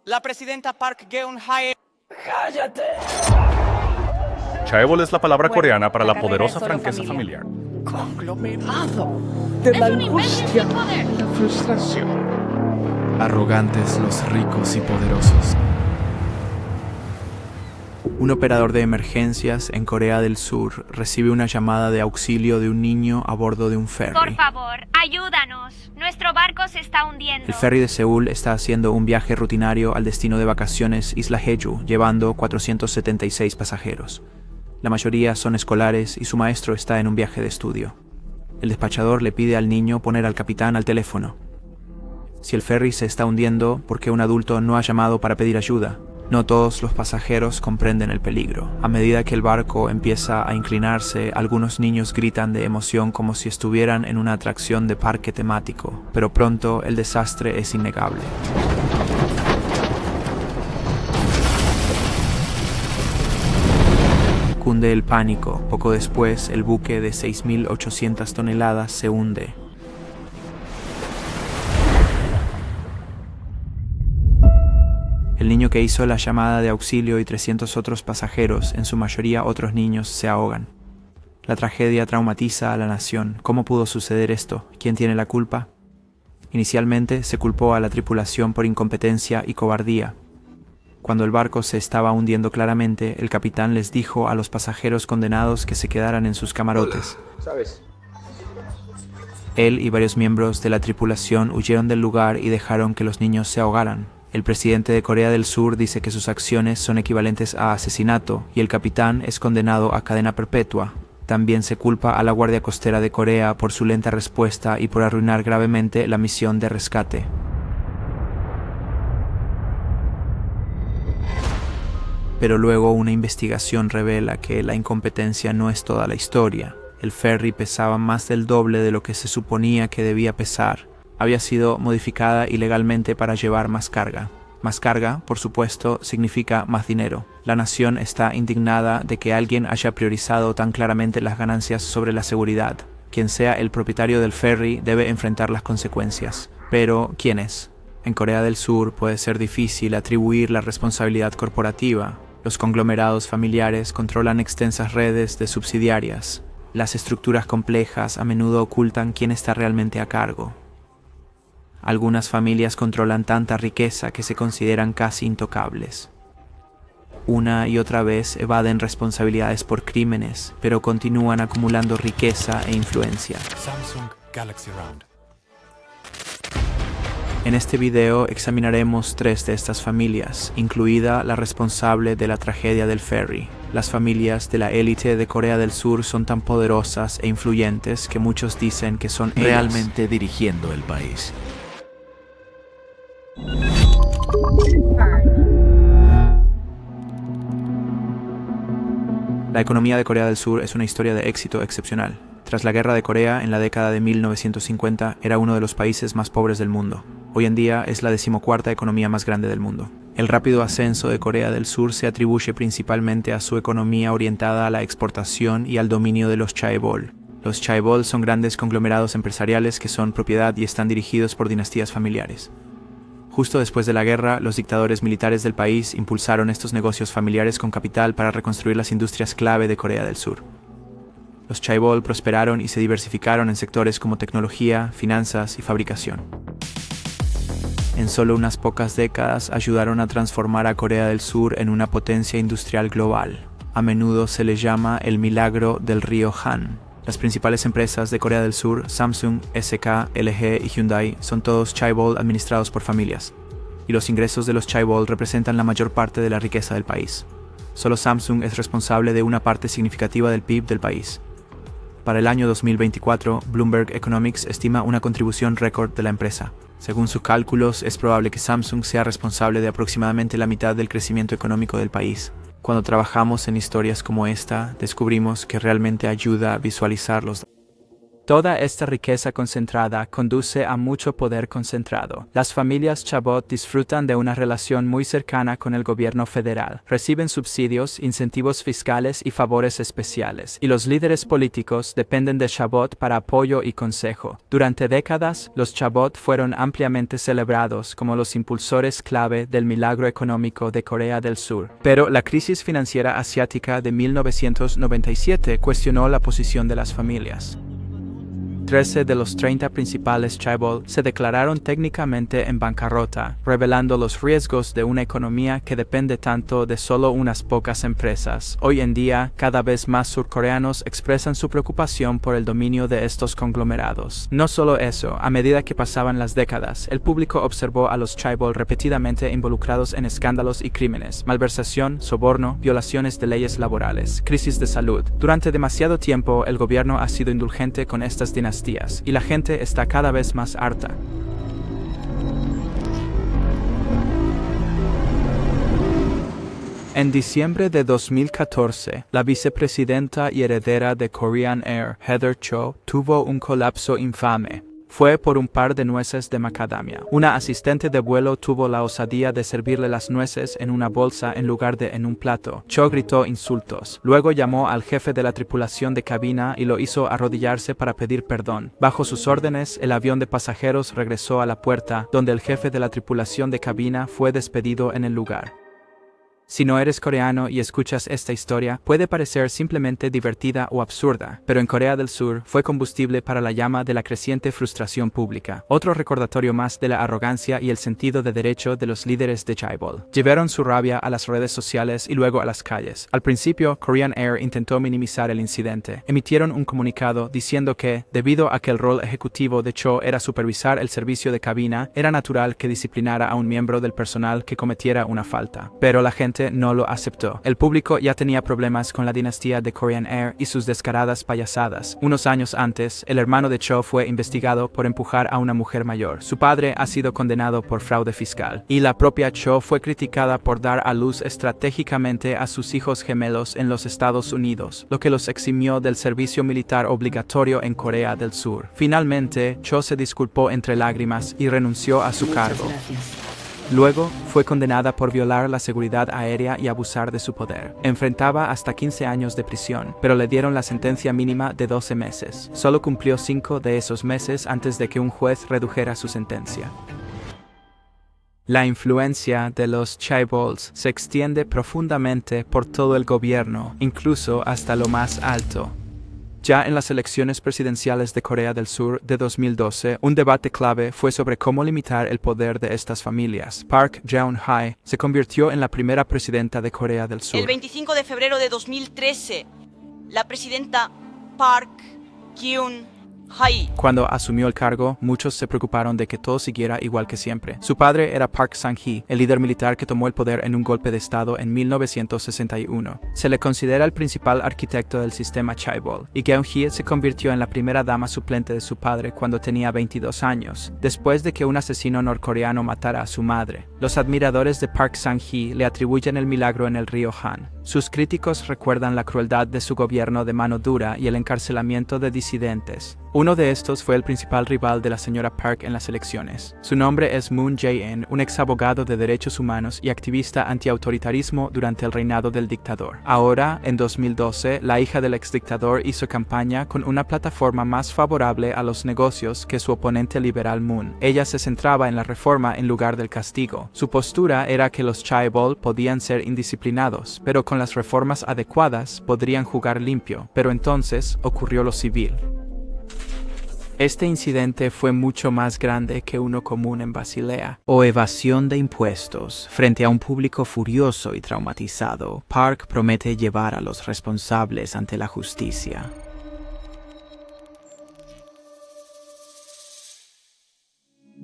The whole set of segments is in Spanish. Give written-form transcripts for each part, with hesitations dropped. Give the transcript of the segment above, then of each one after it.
la presidenta Park Geun-hye. ¡Cállate! Chaebol es la palabra Bueno, coreana para la la carrera poderosa es solo franqueza familia. familiar. Conglomerado de la angustia y la frustración. Arrogantes los ricos y poderosos. Un operador de emergencias en Corea del Sur recibe una llamada de auxilio de un niño a bordo de un ferry. Por favor, ayúdanos. Nuestro barco se está hundiendo. El ferry de Seúl está haciendo un viaje rutinario al destino de vacaciones Isla Jeju, llevando 476 pasajeros. La mayoría son escolares y su maestro está en un viaje de estudio. El despachador le pide al niño poner al capitán al teléfono. Si el ferry se está hundiendo, ¿por qué un adulto no ha llamado para pedir ayuda? No todos los pasajeros comprenden el peligro. A medida que el barco empieza a inclinarse, algunos niños gritan de emoción como si estuvieran en una atracción de parque temático, pero pronto el desastre es innegable. Cunde el pánico. Poco después, el buque de 6.800 toneladas se hunde. El niño que hizo la llamada de auxilio y 300 otros pasajeros, en su mayoría otros niños, se ahogan. La tragedia traumatiza a la nación. ¿Cómo pudo suceder esto? ¿Quién tiene la culpa? Inicialmente se culpó a la tripulación por incompetencia y cobardía. Cuando el barco se estaba hundiendo claramente, el capitán les dijo a los pasajeros condenados que se quedaran en sus camarotes. ¿Sabes? Él y varios miembros de la tripulación huyeron del lugar y dejaron que los niños se ahogaran. El presidente de Corea del Sur dice que sus acciones son equivalentes a asesinato y el capitán es condenado a cadena perpetua. También se culpa a la Guardia Costera de Corea por su lenta respuesta y por arruinar gravemente la misión de rescate. Pero luego una investigación revela que la incompetencia no es toda la historia. El ferry pesaba más del doble de lo que se suponía que debía pesar. Había sido modificada ilegalmente para llevar más carga. Más carga, por supuesto, significa más dinero. La nación está indignada de que alguien haya priorizado tan claramente las ganancias sobre la seguridad. Quien sea el propietario del ferry debe enfrentar las consecuencias. Pero, ¿quién es? En Corea del Sur puede ser difícil atribuir la responsabilidad corporativa. Los conglomerados familiares controlan extensas redes de subsidiarias. Las estructuras complejas a menudo ocultan quién está realmente a cargo. Algunas familias controlan tanta riqueza que se consideran casi intocables. Una y otra vez evaden responsabilidades por crímenes, pero continúan acumulando riqueza e influencia. Samsung Galaxy Round. En este video examinaremos 3 de estas familias, incluida la responsable de la tragedia del ferry. Las familias de la élite de Corea del Sur son tan poderosas e influyentes que muchos dicen que son realmente dirigiendo el país. La economía de Corea del Sur es una historia de éxito excepcional. Tras la Guerra de Corea, en la década de 1950, era uno de los países más pobres del mundo. Hoy en día es la 14ª economía más grande del mundo. El rápido ascenso de Corea del Sur se atribuye principalmente a su economía orientada a la exportación y al dominio de los chaebol. Los chaebol son grandes conglomerados empresariales que son propiedad y están dirigidos por dinastías familiares. Justo después de la guerra, los dictadores militares del país impulsaron estos negocios familiares con capital para reconstruir las industrias clave de Corea del Sur. Los chaebol prosperaron y se diversificaron en sectores como tecnología, finanzas y fabricación. En solo unas pocas décadas ayudaron a transformar a Corea del Sur en una potencia industrial global. A menudo se le llama el milagro del río Han. Las principales empresas de Corea del Sur, Samsung, SK, LG y Hyundai, son todos chaebol administrados por familias. Y los ingresos de los chaebol representan la mayor parte de la riqueza del país. Solo Samsung es responsable de una parte significativa del PIB del país. Para el año 2024, Bloomberg Economics estima una contribución récord de la empresa. Según sus cálculos, es probable que Samsung sea responsable de aproximadamente la mitad del crecimiento económico del país. Cuando trabajamos en historias como esta, descubrimos que realmente ayuda a visualizar los datos. Toda esta riqueza concentrada conduce a mucho poder concentrado. Las familias Chabot disfrutan de una relación muy cercana con el gobierno federal. Reciben subsidios, incentivos fiscales y favores especiales. Y los líderes políticos dependen de Chabot para apoyo y consejo. Durante décadas, los Chabot fueron ampliamente celebrados como los impulsores clave del milagro económico de Corea del Sur. Pero la crisis financiera asiática de 1997 cuestionó la posición de las familias. 13 de los 30 principales chaebol se declararon técnicamente en bancarrota, revelando los riesgos de una economía que depende tanto de solo unas pocas empresas. Hoy en día, cada vez más surcoreanos expresan su preocupación por el dominio de estos conglomerados. No solo eso, a medida que pasaban las décadas, el público observó a los chaebol repetidamente involucrados en escándalos y crímenes, malversación, soborno, violaciones de leyes laborales, crisis de salud. Durante demasiado tiempo, el gobierno ha sido indulgente con estas dinastías y la gente está cada vez más harta. En diciembre de 2014, la vicepresidenta y heredera de Korean Air, Heather Cho, tuvo un colapso infame. Fue por un par de nueces de macadamia. Una asistente de vuelo tuvo la osadía de servirle las nueces en una bolsa en lugar de en un plato. Cho gritó insultos. Luego llamó al jefe de la tripulación de cabina y lo hizo arrodillarse para pedir perdón. Bajo sus órdenes, el avión de pasajeros regresó a la puerta, donde el jefe de la tripulación de cabina fue despedido en el lugar. Si no eres coreano y escuchas esta historia, puede parecer simplemente divertida o absurda, pero en Corea del Sur fue combustible para la llama de la creciente frustración pública. Otro recordatorio más de la arrogancia y el sentido de derecho de los líderes de chaebol. Llevaron su rabia a las redes sociales y luego a las calles. Al principio, Korean Air intentó minimizar el incidente. Emitieron un comunicado diciendo que, debido a que el rol ejecutivo de Cho era supervisar el servicio de cabina, era natural que disciplinara a un miembro del personal que cometiera una falta. Pero la gente no lo aceptó. El público ya tenía problemas con la dinastía de Korean Air y sus descaradas payasadas. Unos años antes, el hermano de Cho fue investigado por empujar a una mujer mayor. Su padre ha sido condenado por fraude fiscal. Y la propia Cho fue criticada por dar a luz estratégicamente a sus hijos gemelos en los Estados Unidos, lo que los eximió del servicio militar obligatorio en Corea del Sur. Finalmente, Cho se disculpó entre lágrimas y renunció a su cargo. Luego, fue condenada por violar la seguridad aérea y abusar de su poder. Enfrentaba hasta 15 años de prisión, pero le dieron la sentencia mínima de 12 meses. Solo cumplió 5 de esos meses antes de que un juez redujera su sentencia. La influencia de los chaebols se extiende profundamente por todo el gobierno, incluso hasta lo más alto. Ya en las elecciones presidenciales de Corea del Sur de 2012, un debate clave fue sobre cómo limitar el poder de estas familias. Park Geun-hye se convirtió en la primera presidenta de Corea del Sur. El 25 de febrero de 2013, la presidenta Park Geun-hye. Cuando asumió el cargo, muchos se preocuparon de que todo siguiera igual que siempre. Su padre era Park Sang-hee, el líder militar que tomó el poder en un golpe de estado en 1961. Se le considera el principal arquitecto del sistema chaebol, y Geun-hye se convirtió en la primera dama suplente de su padre cuando tenía 22 años, después de que un asesino norcoreano matara a su madre. Los admiradores de Park Sang-hee le atribuyen el milagro en el río Han. Sus críticos recuerdan la crueldad de su gobierno de mano dura y el encarcelamiento de disidentes. Uno de estos fue el principal rival de la señora Park en las elecciones. Su nombre es Moon Jae-in, un ex abogado de derechos humanos y activista antiautoritarismo durante el reinado del dictador. Ahora, en 2012, la hija del exdictador hizo campaña con una plataforma más favorable a los negocios que su oponente liberal Moon. Ella se centraba en la reforma en lugar del castigo. Su postura era que los chaebol podían ser indisciplinados, pero con las reformas adecuadas podrían jugar limpio. Pero entonces ocurrió lo civil. Este incidente fue mucho más grande que uno común en Basilea, o evasión de impuestos. Frente a un público furioso y traumatizado, Park promete llevar a los responsables ante la justicia.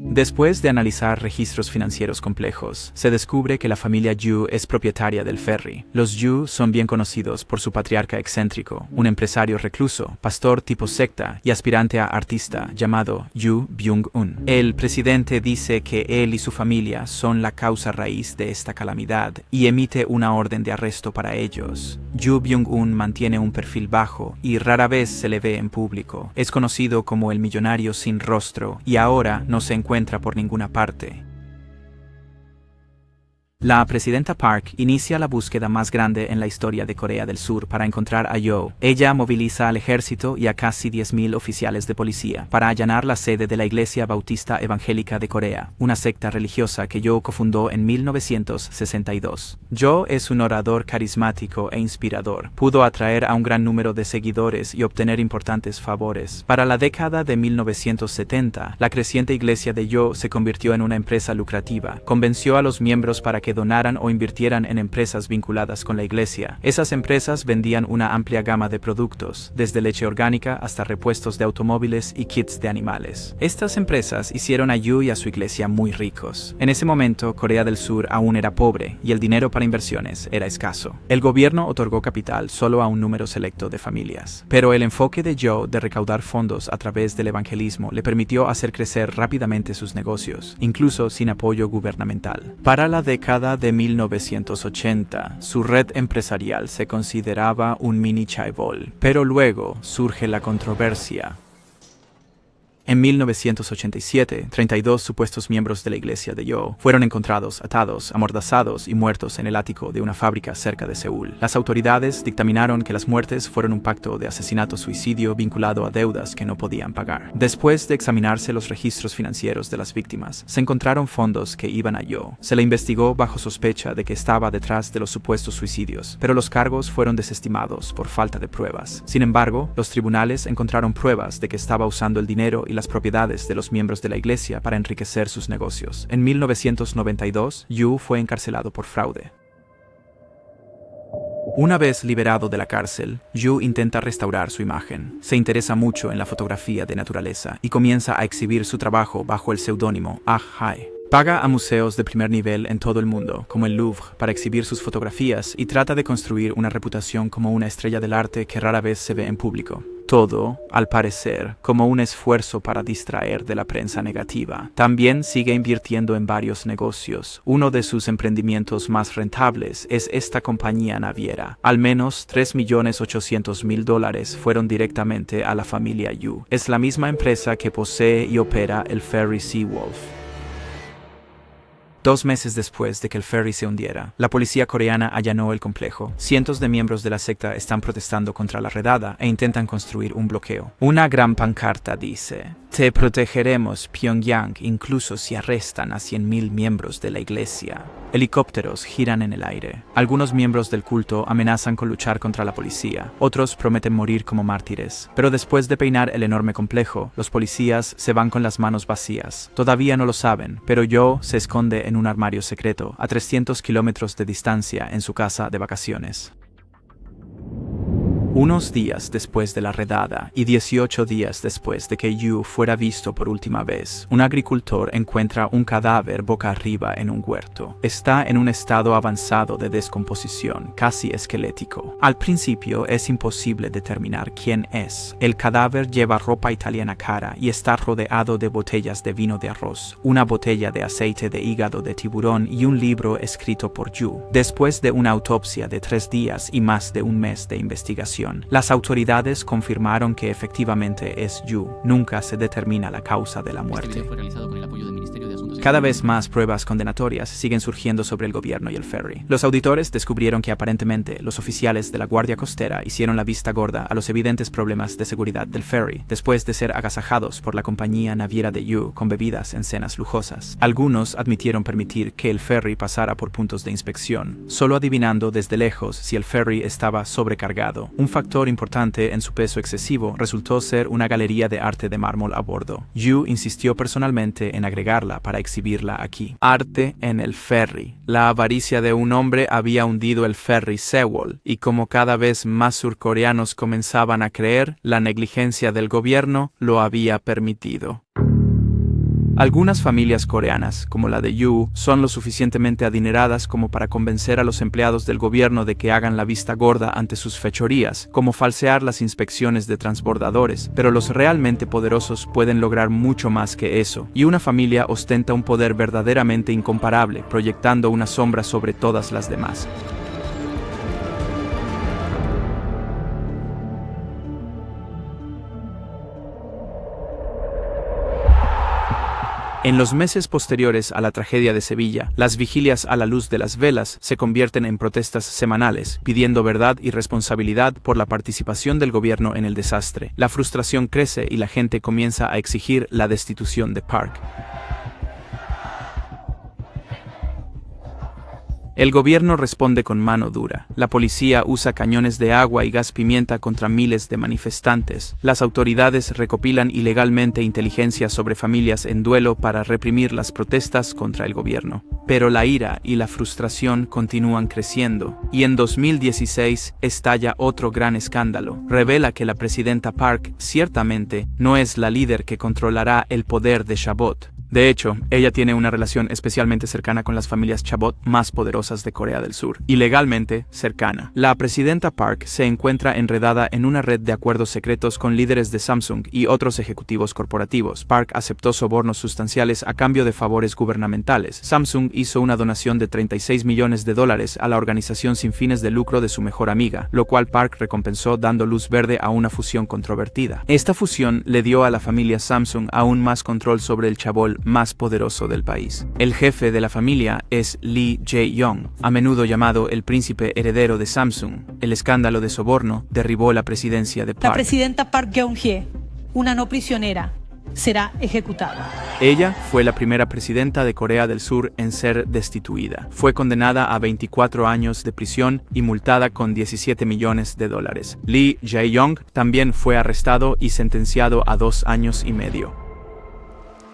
Después de analizar registros financieros complejos, se descubre que la familia Yu es propietaria del ferry. Los Yu son bien conocidos por su patriarca excéntrico, un empresario recluso, pastor tipo secta y aspirante a artista llamado Yu Byung-un. El presidente dice que él y su familia son la causa raíz de esta calamidad y emite una orden de arresto para ellos. Yu Byung-un mantiene un perfil bajo y rara vez se le ve en público. Es conocido como el millonario sin rostro y ahora no se encuentra por ninguna parte. La presidenta Park inicia la búsqueda más grande en la historia de Corea del Sur para encontrar a Yo. Ella moviliza al ejército y a casi 10.000 oficiales de policía para allanar la sede de la Iglesia Bautista Evangélica de Corea, una secta religiosa que Yo cofundó en 1962. Yo es un orador carismático e inspirador. Pudo atraer a un gran número de seguidores y obtener importantes favores. Para la década de 1970, la creciente iglesia de Yo se convirtió en una empresa lucrativa. Convenció a los miembros para que donaran o invirtieran en empresas vinculadas con la iglesia. Esas empresas vendían una amplia gama de productos, desde leche orgánica hasta repuestos de automóviles y kits de animales. Estas empresas hicieron a Yu y a su iglesia muy ricos. En ese momento, Corea del Sur aún era pobre y el dinero para inversiones era escaso. El gobierno otorgó capital solo a un número selecto de familias. Pero el enfoque de Yo de recaudar fondos a través del evangelismo le permitió hacer crecer rápidamente sus negocios, incluso sin apoyo gubernamental. Para la década de 1980, su red empresarial se consideraba un mini chaebol, pero luego surge la controversia. En 1987, 32 supuestos miembros de la iglesia de Yo fueron encontrados atados, amordazados y muertos en el ático de una fábrica cerca de Seúl. Las autoridades dictaminaron que las muertes fueron un pacto de asesinato-suicidio vinculado a deudas que no podían pagar. Después de examinarse los registros financieros de las víctimas, se encontraron fondos que iban a Yo. Se le investigó bajo sospecha de que estaba detrás de los supuestos suicidios, pero los cargos fueron desestimados por falta de pruebas. Sin embargo, los tribunales encontraron pruebas de que estaba usando el dinero y las propiedades de los miembros de la iglesia para enriquecer sus negocios. En 1992, Yu fue encarcelado por fraude. Una vez liberado de la cárcel, Yu intenta restaurar su imagen. Se interesa mucho en la fotografía de naturaleza y comienza a exhibir su trabajo bajo el seudónimo Ah Hae. Paga a museos de primer nivel en todo el mundo, como el Louvre, para exhibir sus fotografías y trata de construir una reputación como una estrella del arte que rara vez se ve en público. Todo, al parecer, como un esfuerzo para distraer de la prensa negativa. También sigue invirtiendo en varios negocios. Uno de sus emprendimientos más rentables es esta compañía naviera. Al menos $3.800.000 fueron directamente a la familia Yu. Es la misma empresa que posee y opera el ferry Seawolf. 2 meses después de que el ferry se hundiera, la policía coreana allanó el complejo. Cientos de miembros de la secta están protestando contra la redada e intentan construir un bloqueo. Una gran pancarta dice: "Te protegeremos, Pyongyang, incluso si arrestan a 100.000 miembros de la iglesia". Helicópteros giran en el aire. Algunos miembros del culto amenazan con luchar contra la policía. Otros prometen morir como mártires. Pero después de peinar el enorme complejo, los policías se van con las manos vacías. Todavía no lo saben, pero Yo se esconde en un armario secreto a 300 kilómetros de distancia en su casa de vacaciones. Unos días después de la redada y 18 días después de que Yu fuera visto por última vez, un agricultor encuentra un cadáver boca arriba en un huerto. Está en un estado avanzado de descomposición, casi esquelético. Al principio es imposible determinar quién es. El cadáver lleva ropa italiana cara y está rodeado de botellas de vino de arroz, una botella de aceite de hígado de tiburón y un libro escrito por Yu. Después de una autopsia de 3 días y más de un mes de investigación, las autoridades confirmaron que efectivamente es Yu. Nunca se determina la causa de la muerte. Cada vez más pruebas condenatorias siguen surgiendo sobre el gobierno y el ferry. Los auditores descubrieron que aparentemente los oficiales de la Guardia Costera hicieron la vista gorda a los evidentes problemas de seguridad del ferry, después de ser agasajados por la compañía naviera de Yu con bebidas en cenas lujosas. Algunos admitieron permitir que el ferry pasara por puntos de inspección, solo adivinando desde lejos si el ferry estaba sobrecargado. Un factor importante en su peso excesivo resultó ser una galería de arte de mármol a bordo. Yu insistió personalmente en agregarla para exhibirla aquí. Arte en el ferry. La avaricia de un hombre había hundido el ferry Sewol, y como cada vez más surcoreanos comenzaban a creer, la negligencia del gobierno lo había permitido. Algunas familias coreanas, como la de Yu, son lo suficientemente adineradas como para convencer a los empleados del gobierno de que hagan la vista gorda ante sus fechorías, como falsear las inspecciones de transbordadores, pero los realmente poderosos pueden lograr mucho más que eso, y una familia ostenta un poder verdaderamente incomparable, proyectando una sombra sobre todas las demás. En los meses posteriores a la tragedia de Sevilla, las vigilias a la luz de las velas se convierten en protestas semanales, pidiendo verdad y responsabilidad por la participación del gobierno en el desastre. La frustración crece y la gente comienza a exigir la destitución de Park. El gobierno responde con mano dura. La policía usa cañones de agua y gas pimienta contra miles de manifestantes. Las autoridades recopilan ilegalmente inteligencia sobre familias en duelo para reprimir las protestas contra el gobierno. Pero la ira y la frustración continúan creciendo, y en 2016 estalla otro gran escándalo. Revela que la presidenta Park ciertamente no es la líder que controlará el poder de Chabot. De hecho, ella tiene una relación especialmente cercana con las familias Chabot más poderosas de Corea del Sur. Ilegalmente cercana. La presidenta Park se encuentra enredada en una red de acuerdos secretos con líderes de Samsung y otros ejecutivos corporativos. Park aceptó sobornos sustanciales a cambio de favores gubernamentales. Samsung hizo una donación de $36 millones a la organización sin fines de lucro de su mejor amiga, lo cual Park recompensó dando luz verde a una fusión controvertida. Esta fusión le dio a la familia Samsung aún más control sobre el chaebol más poderoso del país. El jefe de la familia es Lee Jae-yong, a menudo llamado el príncipe heredero de Samsung. El escándalo de soborno derribó la presidencia de Park. La presidenta Park Geun-hye, una no prisionera, será ejecutada. Ella fue la primera presidenta de Corea del Sur en ser destituida. Fue condenada a 24 años de prisión y multada con $17 millones. Lee Jae-yong también fue arrestado y sentenciado a 2 años y medio.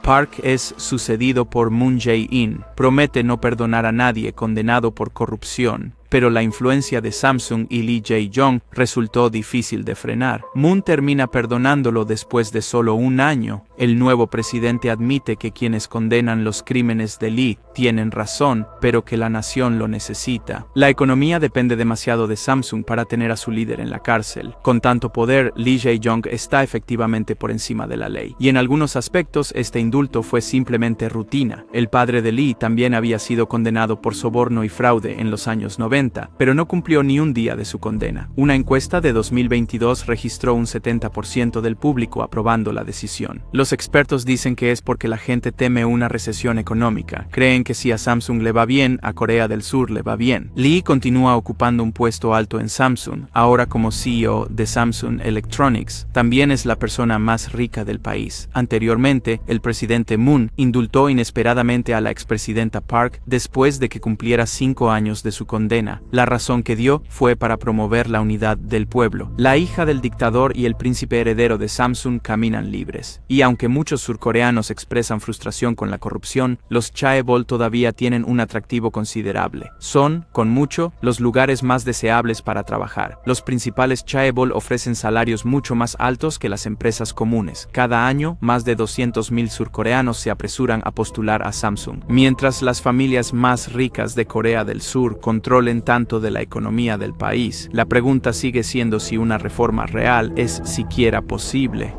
Park es sucedido por Moon Jae-in. Promete no perdonar a nadie condenado por corrupción, pero la influencia de Samsung y Lee Jae-yong resultó difícil de frenar. Moon termina perdonándolo después de solo 1 año. El nuevo presidente admite que quienes condenan los crímenes de Lee tienen razón, pero que la nación lo necesita. La economía depende demasiado de Samsung para tener a su líder en la cárcel. Con tanto poder, Lee Jae-yong está efectivamente por encima de la ley. Y en algunos aspectos, este indulto fue simplemente rutina. El padre de Lee también había sido condenado por soborno y fraude en los años 90, pero no cumplió ni un día de su condena. Una encuesta de 2022 registró un 70% del público aprobando la decisión. Los expertos dicen que es porque la gente teme una recesión económica. Creen que si a Samsung le va bien, a Corea del Sur le va bien. Lee continúa ocupando un puesto alto en Samsung, ahora como CEO de Samsung Electronics. También es la persona más rica del país. Anteriormente, el presidente Moon indultó inesperadamente a la expresidenta Park después de que cumpliera 5 años de su condena. La razón que dio fue para promover la unidad del pueblo. La hija del dictador y el príncipe heredero de Samsung caminan libres. Y aunque muchos surcoreanos expresan frustración con la corrupción, los chaebol todavía tienen un atractivo considerable. Son, con mucho, los lugares más deseables para trabajar. Los principales chaebol ofrecen salarios mucho más altos que las empresas comunes. Cada año, más de 200.000 surcoreanos se apresuran a postular a Samsung. Mientras las familias más ricas de Corea del Sur controlen tanto de la economía del país, la pregunta sigue siendo si una reforma real es siquiera posible.